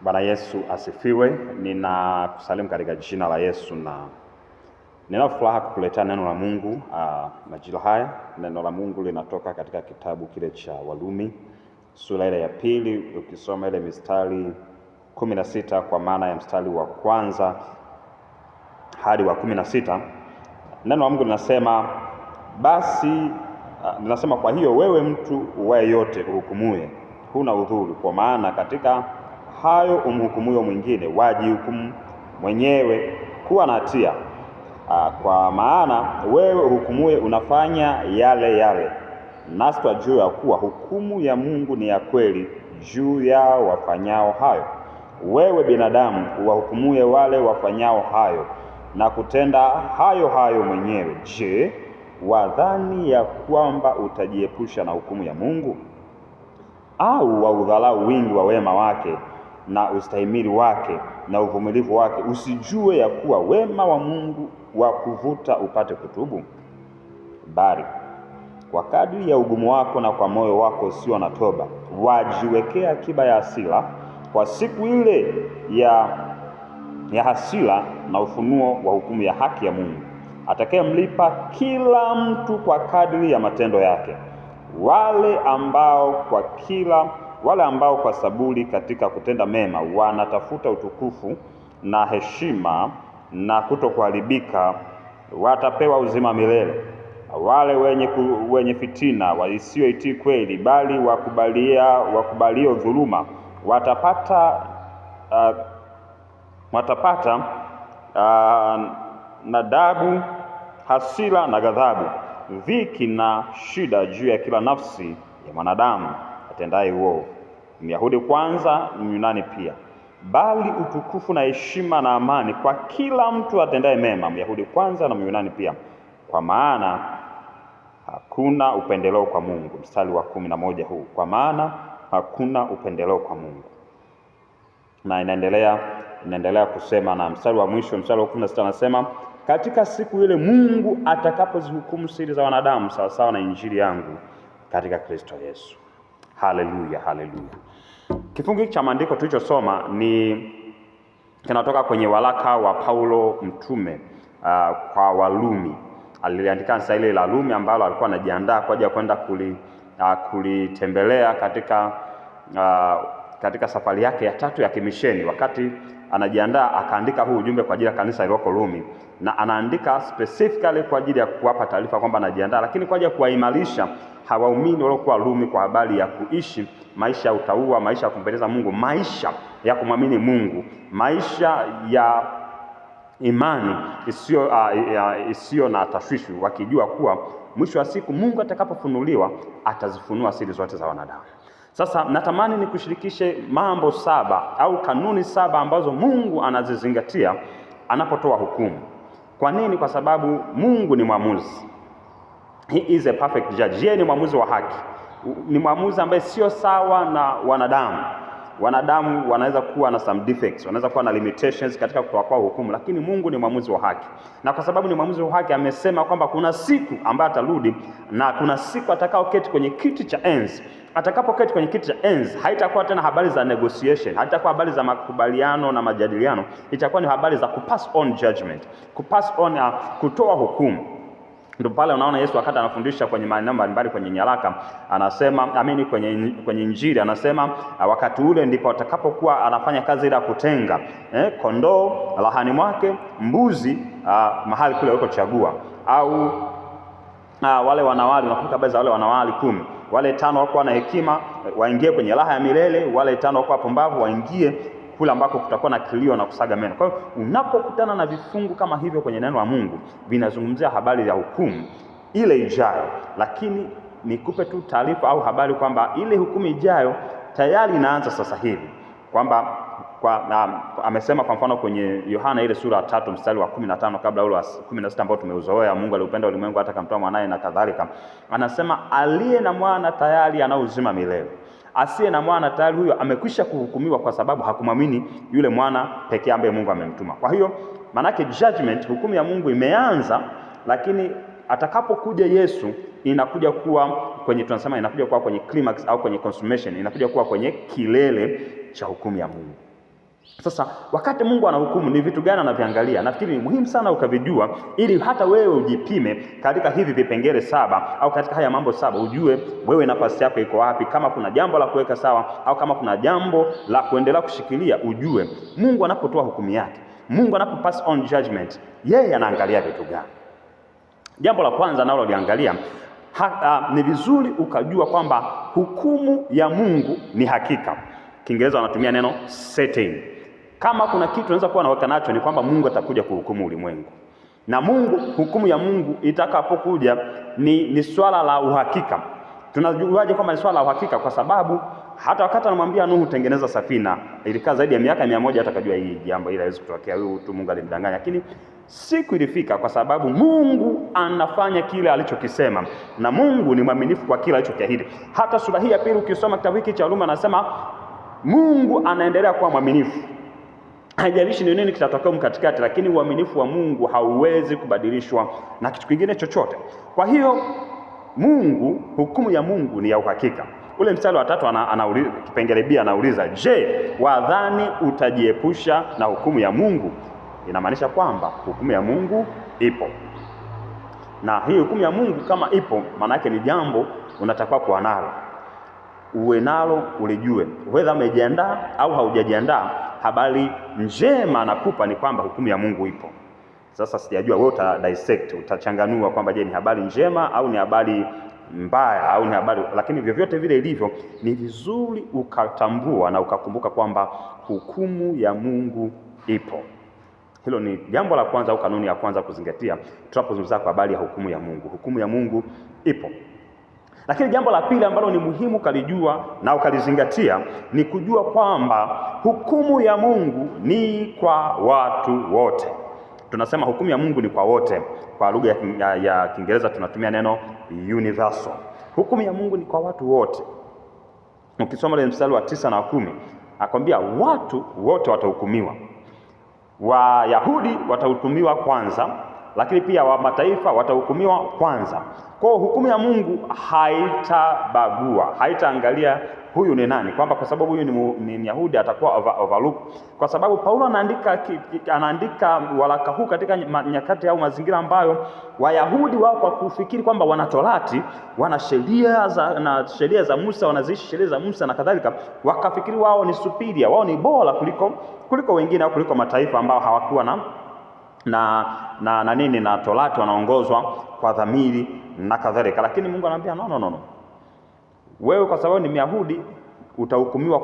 Bwana Yesu asifiwe. Ninakusalimu katika jina la Yesu na nina furaha kukuletea neno la Mungu majira haya. Neno la Mungu linatoka katika kitabu kile cha Warumi sura ile ya pili, ukisoma ile mistari 16 kwa maana ya mstari wa kwanza hadi wa 16. Neno la Mungu linasema basi linasema kwa hiyo wewe mtu uwaye yote uhukumuye, huna udhuru, kwa maana katika hayo umhukumuyo mwingine wajihukumu mwenyewe kuwa na hatia. Kwa maana wewe uhukumuye unafanya yale yale, nasi twajua ya kuwa hukumu ya Mungu ni ya kweli juu yao wafanyao hayo. Wewe binadamu uwahukumuye wale wafanyao hayo na kutenda hayo hayo mwenyewe, je, wadhani ya kwamba utajiepusha na hukumu ya Mungu? Au waudhalau wingi wa wema wake na ustahimili wake na uvumilivu wake, usijue ya kuwa wema wa Mungu wa kuvuta upate kutubu? Bali kwa kadri ya ugumu wako na kwa moyo wako usio na toba wajiwekea akiba ya hasira kwa siku ile ya hasira na ufunuo wa hukumu ya haki ya Mungu, atakayemlipa kila mtu kwa kadri ya matendo yake. Wale ambao kwa saburi katika kutenda mema wanatafuta utukufu na heshima na kutokuharibika watapewa uzima milele. Wale wenye fitina wasioitii kweli, bali wakubalio dhuluma watapata nadabu, hasira na ghadhabu, dhiki na shida juu ya kila nafsi ya mwanadamu atendaye uovu, Myahudi kwanza, Myunani pia, bali utukufu na heshima na amani kwa kila mtu atendaye mema, Myahudi kwanza na Myunani pia, kwa maana hakuna upendeleo kwa Mungu. Mstari wa 11 huu, kwa maana hakuna upendeleo kwa Mungu. Na inaendelea kusema, na mstari wa mwisho, mstari wa 16 anasema, katika siku ile Mungu atakapozihukumu siri za wanadamu sawasawa na injili yangu katika Kristo Yesu. Haleluya, haleluya. Kifungu hiki cha maandiko tulichosoma kinatoka kwenye waraka wa Paulo mtume kwa Warumi. Aliandika kanisa ile la Rumi ambalo alikuwa anajiandaa kwa ajili ya kwenda kulitembelea katika safari yake ya 3 ya kimisheni. Wakati anajiandaa akaandika huu ujumbe kwa ajili ya kanisa lililoko Rumi, na anaandika specifically kwa ajili ya kuwapa taarifa kwamba anajiandaa, lakini kwa ajili ya kuwaimarisha hawaumini waliokuwa Rumi kwa habari ya kuishi maisha ya utauwa, maisha ya kumpendeza Mungu, maisha ya kumwamini Mungu, maisha ya imani isiyo na tashwishi, wakijua kuwa mwisho wa siku Mungu atakapofunuliwa atazifunua siri zote za wanadamu. Sasa natamani nikushirikishe mambo 7 au kanuni 7 ambazo Mungu anazizingatia anapotoa hukumu. Kwa nini? Kwa sababu Mungu ni mwamuzi. He is a perfect judge. Yeye ni mwamuzi wa haki. Ni mwamuzi ambaye sio sawa na wanadamu. Wanadamu wanaweza kuwa na some defects, wanaweza kuwa na limitations katika kutoa kwa hukumu, lakini Mungu ni mwamuzi wa haki. Na kwa sababu ni mwamuzi wa haki, amesema kwamba kuna siku ambayo atarudi, na kuna siku atakaoketi kwenye kiti cha enzi. Atakapoketi kwenye kiti cha enzi, haitakuwa tena habari za negotiation, haitakuwa habari za makubaliano na majadiliano, itakuwa ni habari za kupass on judgment, kutoa hukumu. Ndio pale unaona Yesu wakati anafundisha kwenye maeneo mbalimbali kwenye nyaraka, anasema kwenye Injili anasema wakati ule ndipo atakapokuwa anafanya kazi ile ya kutenga kondoo lahani mwake, mbuzi mahali kule alikochagua, au wale wanawali. Unakumbuka habari za wale wanawali 10, wale 5 walikuwa na hekima waingie kwenye raha ya milele, wale 5 walikuwa pumbavu waingie kule ambako kutakuwa na kilio na kusaga meno. Kwa hiyo unapokutana na vifungu kama hivyo kwenye neno la Mungu, vinazungumzia habari ya hukumu ile ijayo, lakini nikupe tu taarifa au habari kwamba ile hukumu ijayo tayari inaanza sasa hivi, kwamba amesema kwa mfano kwenye Yohana ile sura 3 mstari wa 15 kabla ule wa 16 ambao tumeuzoea, Mungu aliupenda ulimwengu hata akamtoa mwanae na kadhalika. Anasema aliye na mwana tayari ana uzima milele, asiye na mwana tayari huyo amekwisha kuhukumiwa, kwa sababu hakumwamini yule mwana pekee ambaye Mungu amemtuma. Kwa hiyo manake judgment, hukumu ya Mungu imeanza, lakini atakapokuja Yesu inakuja kuwa kwenye climax au kwenye consummation, inakuja kuwa kwenye kilele cha hukumu ya Mungu. Sasa wakati Mungu anahukumu, ni vitu gani anaviangalia? Nafikiri ni muhimu sana ukavijua, ili hata wewe ujipime katika hivi vipengele 7 au katika haya mambo 7, ujue wewe nafasi yako iko wapi, kama kuna jambo la kuweka sawa au kama kuna jambo la kuendelea kushikilia. Ujue Mungu anapotoa hukumu yake, Mungu anapo pass on judgment, yeye anaangalia vitu gani. Jambo la kwanza nalo liangalia, ni vizuri ukajua kwamba hukumu ya Mungu ni hakika. Kiingereza wanatumia neno certain. Kama kuna kitu unaweza kuwa naweka nacho, ni kwamba Mungu atakuja kuhukumu ulimwengu. Na Mungu, hukumu ya Mungu itakapokuja ni swala la uhakika. Tunajuaje kwamba ni swala la uhakika? Kwa sababu hata wakati anamwambia Nuhu tengeneza safina, ilikaa zaidi ya miaka 100 atakajua hii jambo ile haiwezi kutokea, huyu tu Mungu alimdanganya. Lakini siku ilifika, kwa sababu Mungu anafanya kile alichokisema, na Mungu ni mwaminifu kwa kile alichokiahidi. Hata sura hii ya pili ukisoma kitabu hiki cha Warumi, anasema Mungu anaendelea kuwa mwaminifu. Haijalishi ni nini kitatokea mkatikati, lakini uaminifu wa Mungu hauwezi kubadilishwa na kitu kingine chochote. Kwa hiyo Mungu, hukumu ya Mungu ni ya uhakika. Ule mstari wa 3 anauliza, kipengele B anauliza, je, wadhani utajiepusha na hukumu ya Mungu? Inamaanisha kwamba hukumu ya Mungu ipo. Na hii hukumu ya Mungu kama ipo, maana yake ni jambo unatakiwa kuwa nalo. Uwe nalo, ulijue. Whether umejiandaa au haujajiandaa, habari njema nakupa ni kwamba hukumu ya Mungu ipo. Sasa sijajua wewe dissect, utachanganua kwamba je, ni habari njema au ni habari mbaya au ni habari, lakini vyovyote vile ilivyo, ni vizuri ukatambua na ukakumbuka kwamba hukumu ya Mungu ipo. Hilo ni jambo la kwanza au kanuni ya kwanza kuzingatia tunapozungumza kwa habari ya hukumu ya Mungu. Hukumu ya Mungu ipo. Lakini jambo la pili ambalo ni muhimu kalijua na ukalizingatia ni kujua kwamba hukumu ya Mungu ni kwa watu wote. Tunasema hukumu ya Mungu ni kwa wote. Kwa lugha ya Kiingereza tunatumia neno universal. Hukumu ya Mungu ni kwa watu wote. Ukisoma ile mstari wa 9 na 10, akwambia watu wote watahukumiwa. Wayahudi watahukumiwa kwanza, lakini pia wa mataifa watahukumiwa kwanza. Kwa hiyo hukumu ya Mungu haitabagua, haitaangalia huyu ni nani, kwamba kwa sababu huyu ni Myahudi atakuwa overlook. Kwa sababu Paulo anaandika waraka huu katika nyakati au mazingira ambayo Wayahudi wao kwa kufikiri kwamba wana Torati, wana sheria za Musa, wanaziishi sheria za Musa na kadhalika, wakafikiri wao ni superior, wao ni bora kuliko wengine au kuliko mataifa ambao hawakuwa na Torati, wanaongozwa kwa dhamiri na kadhalika. Lakini Mungu anamwambia no. Wewe kwa sababu ni Myahudi utahukumiwa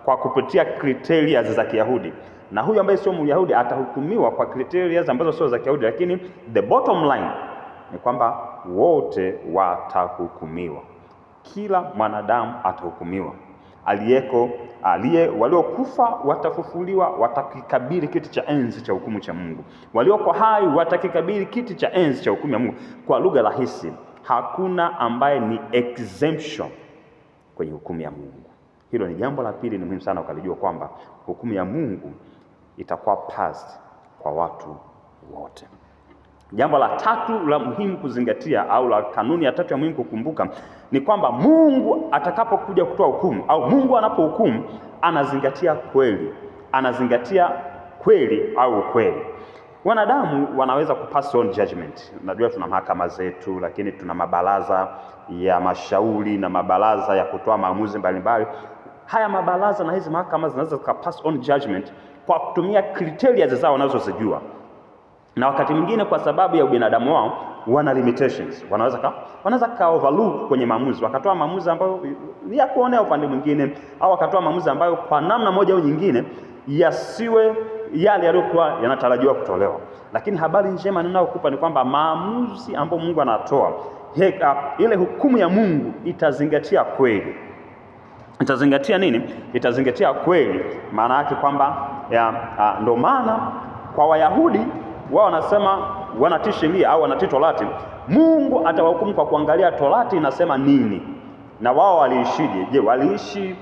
kwa kupitia criteria za Kiyahudi, na huyu ambaye sio Myahudi atahukumiwa kwa criteria ambazo sio za Kiyahudi. Lakini the bottom line ni kwamba wote watahukumiwa. Kila mwanadamu atahukumiwa. Waliokufa watafufuliwa, watakikabili kiti cha enzi cha hukumu cha Mungu. Walioko hai watakikabili kiti cha enzi cha hukumu ya Mungu. Kwa lugha rahisi, hakuna ambaye ni exemption kwenye hukumu ya Mungu. Hilo ni jambo la pili, ni muhimu sana ukalijua kwamba hukumu ya Mungu itakuwa passed kwa watu wote. Jambo la tatu la muhimu kuzingatia, au la kanuni ya tatu ya muhimu kukumbuka, ni kwamba Mungu atakapokuja kutoa hukumu, au Mungu anapohukumu, anazingatia kweli au kweli. Wanadamu wanaweza kupass on judgment. Unajua tuna mahakama zetu, lakini tuna mabaraza ya mashauri na mabaraza ya kutoa maamuzi mbalimbali. Haya mabaraza na hizi mahakama zinaweza kupass on judgment kwa kutumia criteria zao wanazozijua. Na wakati mwingine kwa sababu ya ubinadamu wao wana limitations. Wanaweza ka overlook kwenye maamuzi, wakatoa maamuzi ambayo ni ya kuonea upande mwingine, au wakatoa maamuzi ambayo kwa namna moja au nyingine yasiwe yale yaliyokuwa yanatarajiwa kutolewa. Lakini habari njema ninayokupa ni kwamba maamuzi ambayo Mungu anatoa, ile hukumu ya Mungu itazingatia kweli. Itazingatia nini? Itazingatia kweli. Maana yake kwamba ndio maana kwa Wayahudi wao wanasema wanatii sheria au wanatii Torati, Mungu atawahukumu kwa kuangalia Torati inasema nini na wao waliishije. Je, waliishi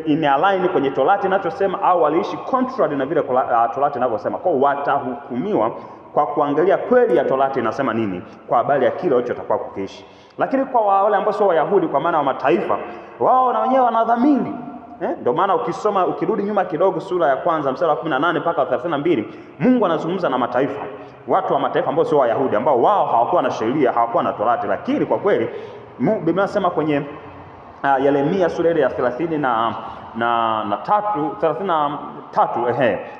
in align kwenye Torati inachosema, au waliishi contrary na vile Torati inavyosema? Kwa watahukumiwa kwa kuangalia kweli ya Torati inasema nini kwa habari ya kile walicho takuwa kukiishi. Lakini kwa wale ambao sio Wayahudi, kwa maana wa mataifa, wao na wenyewe wana dhamiri, Ndio maana ukisoma, ukirudi nyuma kidogo, sura ya kwanza mstari wa 18 mpaka 32, Mungu anazungumza na mataifa, watu wa mataifa ambao sio Wayahudi, ambao wao hawakuwa na sheria, hawakuwa na Torati, lakini kwa kweli Biblia inasema kwenye Yeremia sura ile ya 33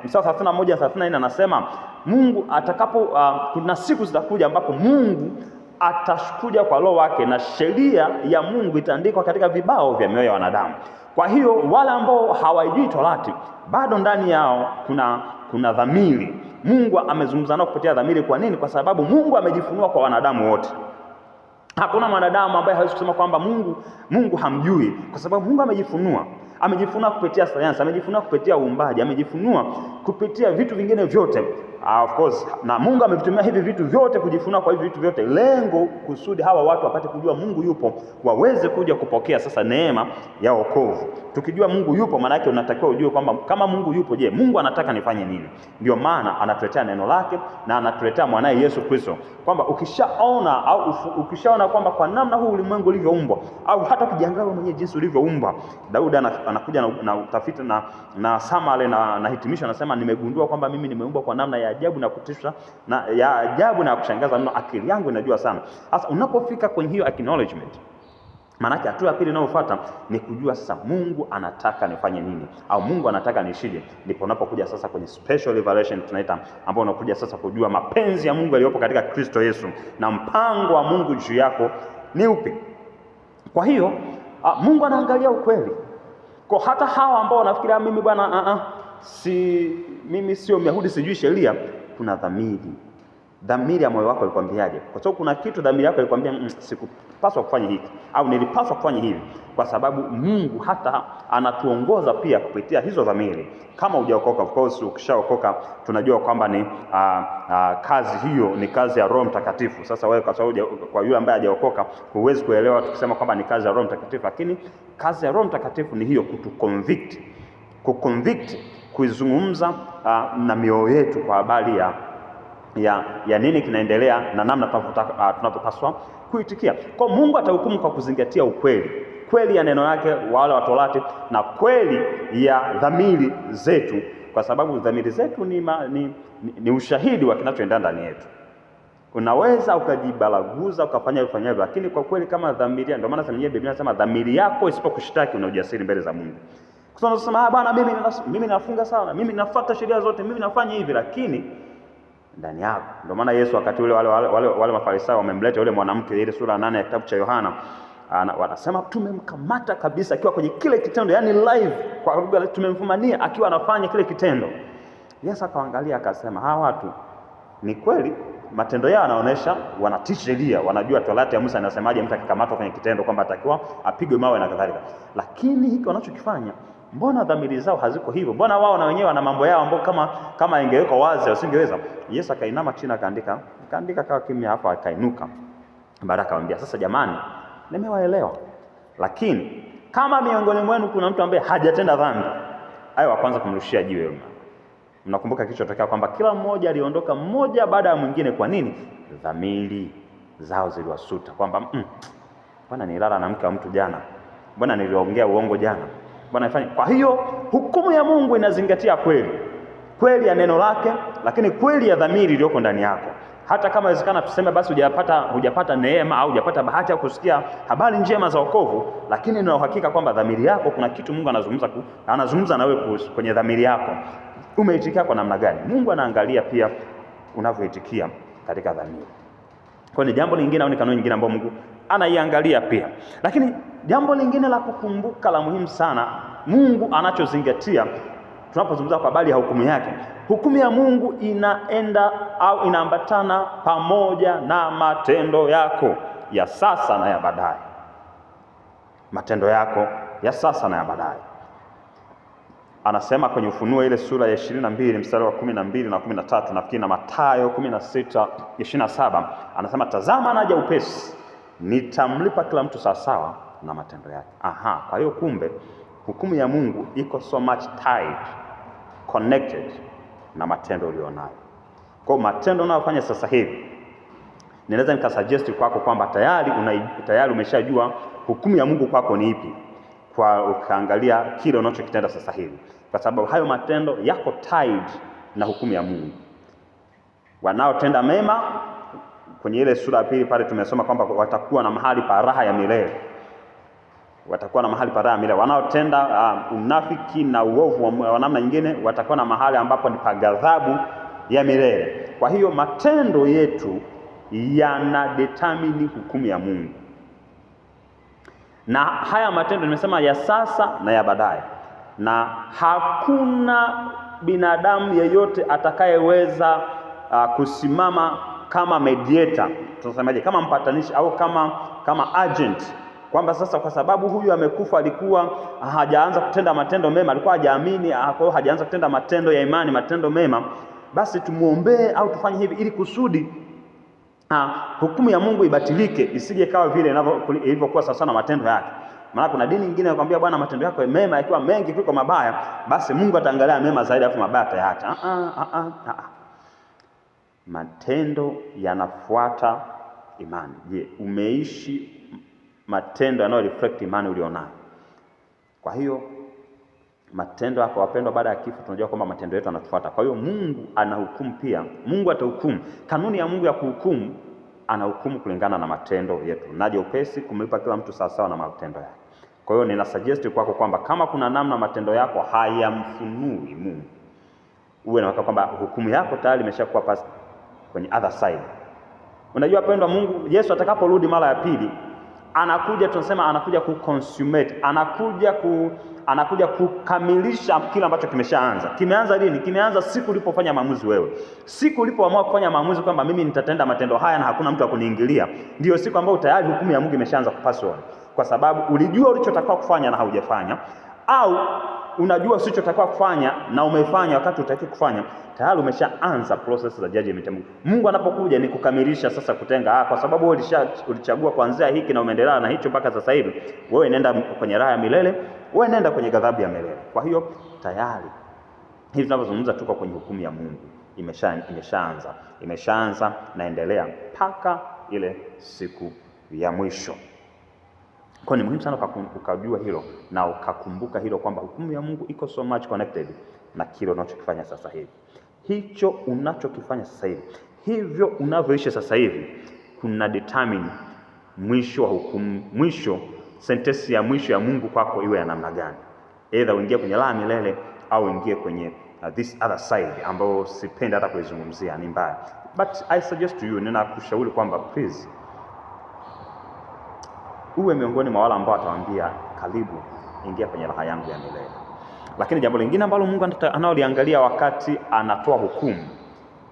mstari 31 34, anasema Mungu atakapo kuna siku zitakuja ambapo Mungu atakuja kwa Roho wake na sheria ya Mungu itaandikwa katika vibao vya mioyo ya wanadamu. Kwa hiyo wale ambao hawajui Torati, bado ndani yao kuna dhamiri. Mungu amezungumza nao kupitia dhamiri. Kwa nini? Kwa sababu Mungu amejifunua kwa wanadamu wote. Hakuna mwanadamu ambaye hawezi kusema kwamba Mungu hamjui, kwa sababu Mungu amejifunua kupitia sayansi, amejifunua kupitia uumbaji, amejifunua kupitia vitu vingine vyote. Of course, na Mungu amevitumia hivi vitu vyote kujifunua kwa hivi vitu vyote, lengo kusudi hawa watu wapate kujua Mungu yupo, waweze kuja kupokea sasa neema ya wokovu. Tukijua Mungu yupo, maana yake unatakiwa ujue kwamba kama Mungu yupo, je, Mungu anataka nifanye nini? Ndio maana anatuletea neno lake na anatuletea mwanae Yesu Kristo, kwamba ukishaona kwamba kwa namna huu ulimwengu ulivyoumbwa, au hata ukijiangalia mwenyewe jinsi ulivyoumbwa. Daudi anakuja na utafiti na summary na hitimisho, anasema nimegundua kwamba mimi nimeumbwa kwa namna ya ajabu na kutisha na ya ajabu na kushangaza mno, akili yangu inajua sana. Sasa unapofika kwenye hiyo acknowledgement, maana yake hatua ya pili inayofuata ni kujua sasa Mungu anataka nifanye nini, au Mungu anataka nishije. Ndipo unapokuja sasa kwenye special revelation tunaita, ambao unakuja sasa kujua mapenzi ya Mungu yaliyopo katika Kristo Yesu na mpango wa Mungu juu yako ni upi. Kwa hiyo Mungu anaangalia ukweli. Kwa hata hawa ambao wanafikiria mimi bwana mimi sio Myahudi, sijui sheria, kuna dhamiri ya moyo wako ilikwambiaje? Kwa sababu kuna kitu dhamiri yako ilikwambia sikupaswa kufanya hiki, au nilipaswa kufanya hivi, kwa sababu Mungu hata anatuongoza pia kupitia hizo dhamiri. Kama hujaokoka, of course ukishaokoka tunajua kwamba ni kazi hiyo ni kazi ya Roho Mtakatifu. Sasa wewe kwa sababu kwa yule ambaye hajaokoka huwezi kuelewa tukisema kwamba ni kazi ya Roho Mtakatifu, lakini kazi ya Roho Mtakatifu ni hiyo, kuconvict, kuizungumza na mioyo yetu kwa habari ya nini kinaendelea na namna tunapaswa kuitikia. Kwa Mungu atahukumu kwa kuzingatia kweli ya neno lake, wale wa Torati, na kweli ya dhamiri zetu, kwa sababu dhamiri zetu ni ushahidi wa kinachoendelea ndani yetu. Unaweza ukajibalaguza ukafanya ufanyavyo, lakini kwa kweli kama dhamiri, ndio maana Biblia inasema dhamiri yako isipokushtaki una ujasiri mbele za Mungu. Kwa sababu unasema bwana, mimi nafunga sana, mimi nafuata sheria zote, mimi nafanya hivi, lakini ndani yako. Ndio maana Yesu wakati ule wale Mafarisayo wamemleta yule mwanamke, ile sura 8 ya kitabu cha Yohana, wanasema tumemkamata kabisa akiwa kwenye kile kitendo, yani live, kwa lugha tumemfumania akiwa anafanya kile kitendo. Yesu akaangalia akasema, hawa watu ni kweli matendo yao yanaonyesha wanatii sheria, wanajua Torati ya Musa inasemaje mtu akikamatwa kwenye kitendo kwamba atakiwa apigwe mawe na kadhalika, lakini hiki wanachokifanya, mbona dhamiri zao haziko hivyo? Mbona wao na wenyewe wana mambo yao ambao kama ingewekwa wazi wasingeweza? Yesu akainama chini akaandika kawa kimya, hapo akainuka. Baada akamwambia, sasa jamani, nimewaelewa, lakini kama miongoni mwenu kuna mtu ambaye hajatenda dhambi, aye wa kwanza kumrushia jiwe. Mnakumbuka kilichotokea kwamba kila mmoja aliondoka mmoja baada ya mwingine. Kwa nini? Dhamiri zao ziliwasuta kwamba bwana nilala na mke wa mtu jana, bwana niliongea uongo jana, bwana ifanye. Kwa hiyo hukumu ya Mungu inazingatia kweli ya neno lake, lakini kweli ya dhamiri iliyoko ndani yako. Hata kama inawezekana tuseme basi hujapata neema au hujapata bahati ya kusikia habari njema za wokovu, lakini nina uhakika kwamba dhamiri yako kuna kitu Mungu anazungumza na wewe kwenye dhamiri yako. Umeitikia kwa namna gani? Mungu anaangalia pia unavyoitikia katika dhamiri. Kwa ni jambo lingine au ni kanuni nyingine ambayo Mungu anaiangalia pia. Lakini jambo lingine la kukumbuka la muhimu sana, Mungu anachozingatia tunapozungumza kwa habari ya hukumu yake. Hukumu ya Mungu inaenda au inaambatana pamoja na matendo yako ya sasa na ya baadaye. Matendo yako ya sasa na ya baadaye. Anasema kwenye Ufunuo ile sura ya 22 mstari wa 12 na 13, nafikiri na Mathayo 16:27, anasema tazama naja upesi, nitamlipa kila mtu sawasawa na matendo yake. Kwa hiyo kumbe hukumu ya Mungu iko so much tied, connected na matendo ulionayo. Kwa matendo unayofanya sasa hivi, ninaweza nikasuggest kwako kwamba tayari umeshajua hukumu ya Mungu kwako ni ipi. kwa ukaangalia kile unachokitenda sasa hivi, kwa sababu hayo matendo yako tied na hukumu ya Mungu. Wanaotenda mema kwenye ile sura ya pili pale tumesoma kwamba watakuwa na mahali pa raha ya milele. Watakuwa na mahali pa raha ya milele. Wanaotenda unafiki na uovu wa namna nyingine watakuwa na mahali ambapo ni pa ghadhabu ya milele. Kwa hiyo matendo yetu yana determine hukumu ya Mungu. Na haya matendo nimesema ya sasa na ya baadaye. Na hakuna binadamu yeyote atakayeweza kusimama kama mediator, tunasemaje, kama mpatanishi au kama agent, kwamba sasa kwa sababu huyu amekufa alikuwa hajaanza kutenda matendo mema, alikuwa hajaamini, kwa hiyo hajaanza kutenda matendo ya imani, matendo mema, basi tumuombee au tufanye hivi ili kusudi hukumu ya Mungu ibatilike, isije kawa vile ilivyokuwa sasa na matendo yake. Maana kuna dini nyingine inakwambia bwana, matendo yako mema yakiwa mengi kuliko mabaya, basi Mungu ataangalia mema zaidi afu mabaya atayaacha. Matendo yanafuata imani. Je, umeishi matendo yanayo reflect imani ulionayo? Kwa hiyo matendo yako, wapendwa, baada ya kifo tunajua kwamba matendo yetu yanatufuata. Kwa hiyo Mungu anahukumu pia. Mungu atahukumu. Kanuni ya Mungu ya kuhukumu, anahukumu kulingana na matendo yetu. Naje upesi kumlipa kila mtu sawasawa na matendo yake. Kwa hiyo nina suggest kwako kwamba kama kuna namna matendo yako hayamfunui Mungu, uwe na kwamba hukumu yako tayari imeshakuwa past kwenye other side. Unajua pendwa, Mungu Yesu atakaporudi mara ya pili, anakuja, tunasema anakuja kuconsummate, anakuja kukamilisha kile ambacho kimeshaanza. Kimeanza lini? Kimeanza siku ulipofanya maamuzi wewe. Siku ulipoamua kufanya maamuzi kwamba mimi nitatenda matendo haya na hakuna mtu akuniingilia, ndio siku ambayo tayari hukumu ya Mungu imeshaanza kupaswa, kwa sababu ulijua ulichotakiwa kufanya na haujafanya, au unajua usichotakiwa kufanya na umefanya wakati utaki kufanya, tayari umeshaanza process za judgment ya Mungu. Mungu anapokuja ni kukamilisha sasa, kutenga kwa sababu wewe ulichagua kuanzia hiki na umeendelea na hicho mpaka sasa hivi, wewe nenda kwenye raha ya milele, wewe nenda kwenye ghadhabu ya milele. Kwa hiyo tayari hivi tunavyozungumza tuko kwenye hukumu ya Mungu, imeshaanza naendelea mpaka ile siku ya mwisho. Kwa ni muhimu sana ukajua hilo na ukakumbuka hilo kwamba hukumu ya Mungu iko so much connected na kile unachokifanya sasa hivi. Hicho unachokifanya sasa hivi, hivyo unavyoishi sasa hivi, kuna determine mwisho wa hukumu, mwisho sentence ya mwisho ya Mungu kwako iwe ya namna gani. Either uingie kwenye raha milele au uingie kwenye this other side ambayo sipendi hata kuizungumzia, ni mbaya. But I suggest to you, ninakushauri kwamba please uwe miongoni mwa wale ambao atawaambia karibu, ingia kwenye raha yangu ya milele. Lakini jambo lingine ambalo Mungu anaoliangalia wakati anatoa hukumu,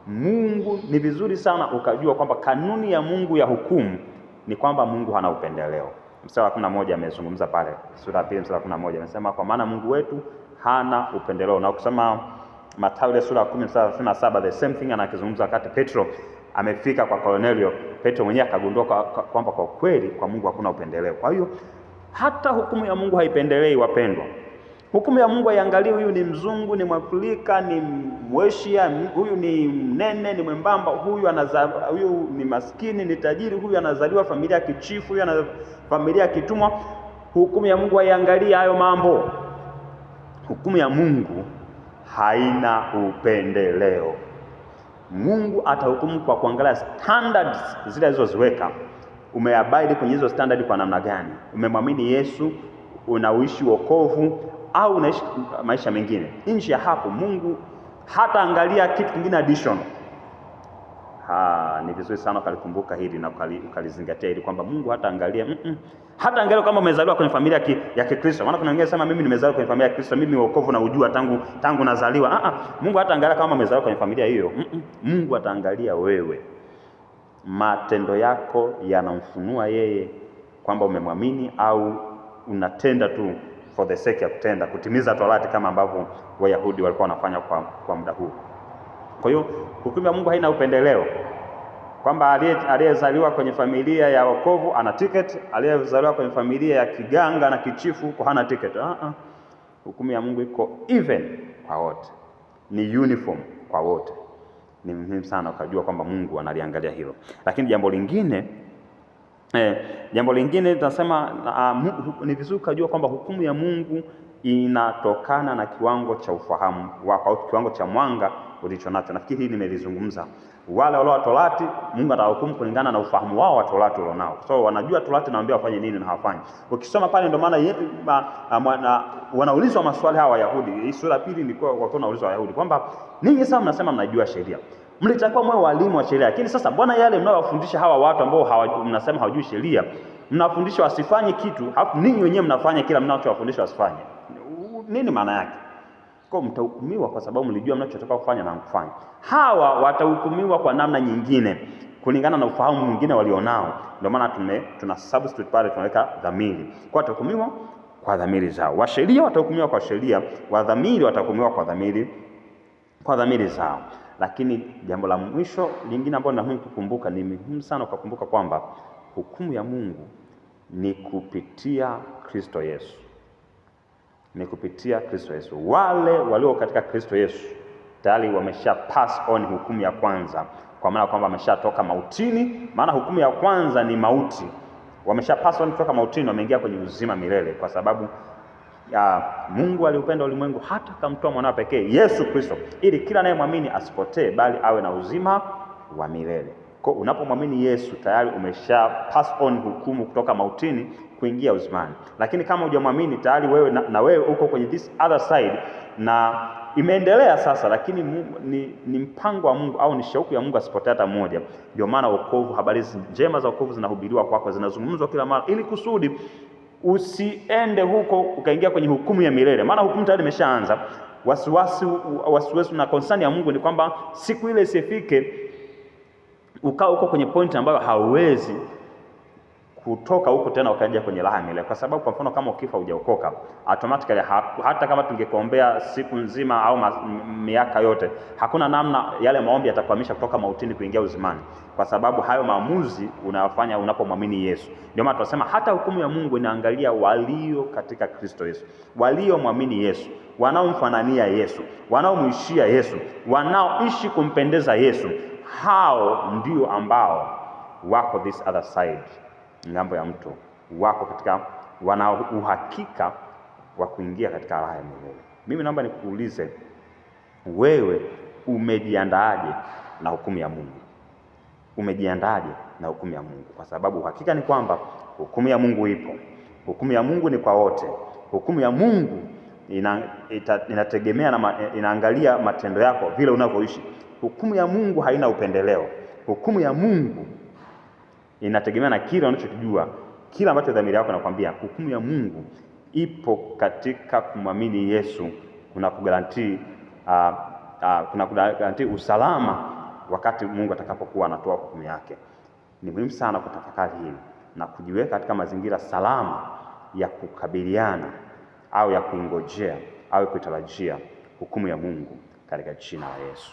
Mungu ni vizuri sana ukajua kwamba kanuni ya Mungu ya hukumu ni kwamba Mungu hana upendeleo. Mstari wa 11 amezungumza pale, sura ya 2 mstari wa 11 anasema kwa maana Mungu wetu hana upendeleo. Na ukisema Mathayo sura ya 10 mstari wa 37 the same thing anakizungumza wakati Petro amefika kwa Cornelio. Petro mwenyewe akagundua kwamba kwa kweli kwa Mungu hakuna upendeleo. Kwa hiyo hata hukumu ya Mungu haipendelei, wapendwa. Hukumu ya Mungu haiangalii huyu ni mzungu, ni Mwafrika, ni Mweshia, huyu ni mnene, ni mwembamba, huyu ni maskini, ni tajiri, huyu anazaliwa familia ya kichifu, huyu ana familia ya kitumwa. Hukumu ya Mungu haiangalii hayo mambo. Hukumu ya Mungu haina upendeleo. Mungu atahukumu kwa kuangalia standards zile alizoziweka. Umeabide kwenye hizo standard kwa namna gani? Umemwamini Yesu, unaishi wokovu au unaishi maisha mengine? Nje ya hapo Mungu hata angalia kitu kingine addition. Ni vizuri sana ukalikumbuka hili na ukalizingatia hili kwamba Mungu hata angalia hata angalia kama umezaliwa kwenye familia ya Kikristo. Maana kuna wengine sema mimi nimezaliwa kwenye familia ya Kristo, mimi wokovu na ujua tangu nazaliwa. Mungu hata angalia kama umezaliwa kwenye familia hiyo. Mungu ataangalia wewe, matendo yako yanamfunua yeye kwamba umemwamini au unatenda tu for the sake ya kutenda, kutimiza torati kama ambavyo Wayahudi walikuwa wanafanya kwa muda huu. Kwa hiyo hukumu ya Mungu haina upendeleo kwamba aliyezaliwa kwenye familia ya wokovu ana ticket, aliyezaliwa kwenye familia ya kiganga na kichifu kwa hana ticket. Hukumu ya Mungu iko even kwa wote, ni uniform kwa wote. Ni muhimu sana ukajua kwamba Mungu analiangalia hilo. Lakini jambo lingine Jambo lingine tunasema ni vizuri kujua kwamba hukumu ya Mungu inatokana na kiwango cha ufahamu wako au kiwango cha mwanga ulicho nacho. Nafikiri hili nimelizungumza. Wale walio Torati, Mungu atahukumu kulingana na ufahamu wao wa Torati walionao. So wanajua Torati naambia wafanye nini na hawafanyi. Ukisoma pale ndio maana wanaulizwa maswali hawa Wayahudi. Hii sura ya pili ilikuwa wanaulizwa Wayahudi kwamba ninyi sasa mnasema mnajua sheria. Mlitakiwa mwe walimu wa sheria. Lakini sasa Bwana yale mnayowafundisha hawa watu ambao mnasema hawajui sheria, mnafundisha wasifanye kitu, hapo ninyi wenyewe mnafanya kila mnachowafundisha wasifanye. Nini maana yake? Kwa mtahukumiwa kwa sababu mlijua mnachotaka kufanya na kufanya. Hawa watahukumiwa kwa namna nyingine kulingana na ufahamu mwingine walionao. Ndio maana tuna substitute pale, tunaweka dhamiri. Kwa watahukumiwa kwa dhamiri zao. Wa sheria watahukumiwa kwa sheria, wa dhamiri watahukumiwa kwa dhamiri zao. Lakini jambo la mwisho lingine ambalo ni muhimu kukumbuka, ni muhimu sana ukakumbuka kwamba hukumu ya Mungu ni kupitia Kristo Yesu. Ni kupitia Kristo Yesu. Wale walio katika Kristo Yesu tayari wamesha pass on hukumu ya kwanza, kwa maana kwamba wameshatoka mautini. Maana hukumu ya kwanza ni mauti. Wamesha pass on kutoka mautini, wameingia kwenye uzima milele, kwa sababu Mungu aliupenda ulimwengu hata akamtoa mwanawe pekee Yesu Kristo, ili kila anayemwamini asipotee bali awe na uzima wa milele. Kwa unapomwamini Yesu tayari umesha pass on hukumu kutoka mautini kuingia uzimani. Lakini kama hujamwamini tayari wewe na wewe uko kwenye this other side na imeendelea sasa, lakini ni mpango wa Mungu au ni shauku ya Mungu asipotee hata mmoja. Ndio maana wokovu, habari njema za wokovu zinahubiriwa kwako, zinazungumzwa kila mara, ili kusudi usiende huko ukaingia kwenye hukumu ya milele. Maana hukumu tayari imeshaanza. Wasiwasi na concern ya Mungu ni kwamba siku ile isifike ukao huko kwenye point ambayo hauwezi kutoka huko tena ukaja kwenye raha milele. Kwa sababu kwa mfano kama ukifa hujaokoka, automatically hata kama tungekuombea siku nzima au miaka yote, hakuna namna yale maombi yatakuhamisha kutoka mautini kuingia uzimani, kwa sababu hayo maamuzi unayofanya unapomwamini Yesu. Ndio maana tunasema hata hukumu ya Mungu inaangalia walio katika Kristo Yesu, waliomwamini Yesu, wanaomfanania Yesu, wanaomwishia Yesu, wanaoishi kumpendeza Yesu. Hao ndio ambao wako this other side, ngambo ya mto, wako katika wana uhakika wa kuingia katika raha ya milele. Mimi naomba nikuulize, wewe umejiandaaje na hukumu ya Mungu? Umejiandaaje na hukumu ya Mungu? Kwa sababu uhakika ni kwamba hukumu ya Mungu ipo. Hukumu ya Mungu ni kwa wote. Hukumu ya Mungu inategemea na inaangalia matendo yako, vile unavyoishi. Hukumu ya Mungu haina upendeleo. Hukumu ya Mungu inategemea na kile unachokijua, kila ambacho dhamiri yako inakwambia. Hukumu ya Mungu ipo katika kumwamini Yesu. Kuna kugarantii usalama wakati Mungu atakapokuwa anatoa hukumu yake. Ni muhimu sana kutafakari hili na kujiweka katika mazingira salama ya kukabiliana au ya kuingojea au kuitarajia hukumu ya Mungu katika jina la Yesu.